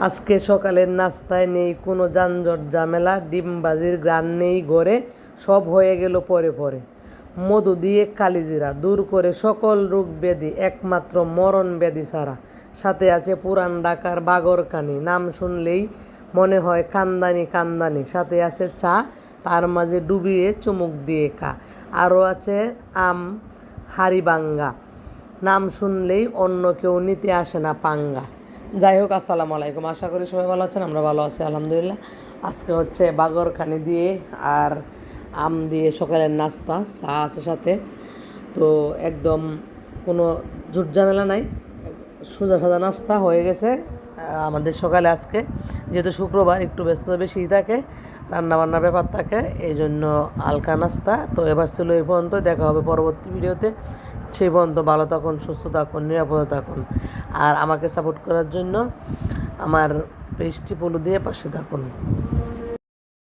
আজকে সকালের নাস্তায় নেই কোনো যানজট ঝামেলা, ডিমবাজির গ্রান নেই ঘরে, সব হয়ে গেল পরে পরে। মধু দিয়ে কালিজিরা দূর করে সকল রোগ ব্যাধি, একমাত্র মরণ ব্যাধি ছাড়া। সাথে আছে পুরান ঢাকার বাগরকানি, নাম শুনলেই মনে হয় কান্দানি কান্দানি। সাথে আছে চা, তার মাঝে ডুবিয়ে চুমুক দিয়ে খা। আরও আছে আম হাড়িভাঙ্গা, নাম শুনলেই অন্য কেউ নিতে আসে না পাঙ্গা। যাই হোক, আসসালামু আলাইকুম, আশা করি সবাই ভালো আছেন, আমরা ভালো আছি আলহামদুলিল্লাহ। আজকে হচ্ছে বাগরখানি দিয়ে আর আম দিয়ে সকালের নাস্তা, চা আছে সাথে। তো একদম কোনো ঝুটঝামেলা নাই, সোজা সাজা নাস্তা হয়ে গেছে আমাদের সকালে। আজকে যেহেতু শুক্রবার একটু ব্যস্ততা বেশি থাকে, রান্নাবান্নার ব্যাপার থাকে, এই জন্য হালকা নাস্তা। তো এবার ছিল এই পর্যন্ত, দেখা হবে পরবর্তী ভিডিওতে। সেই পর্যন্ত ভালো থাকুন, সুস্থ থাকুন, নিরাপদে থাকুন। আর আমাকে সাপোর্ট করার জন্য আমার পেজটি ফলো দিয়ে পাশে থাকুন।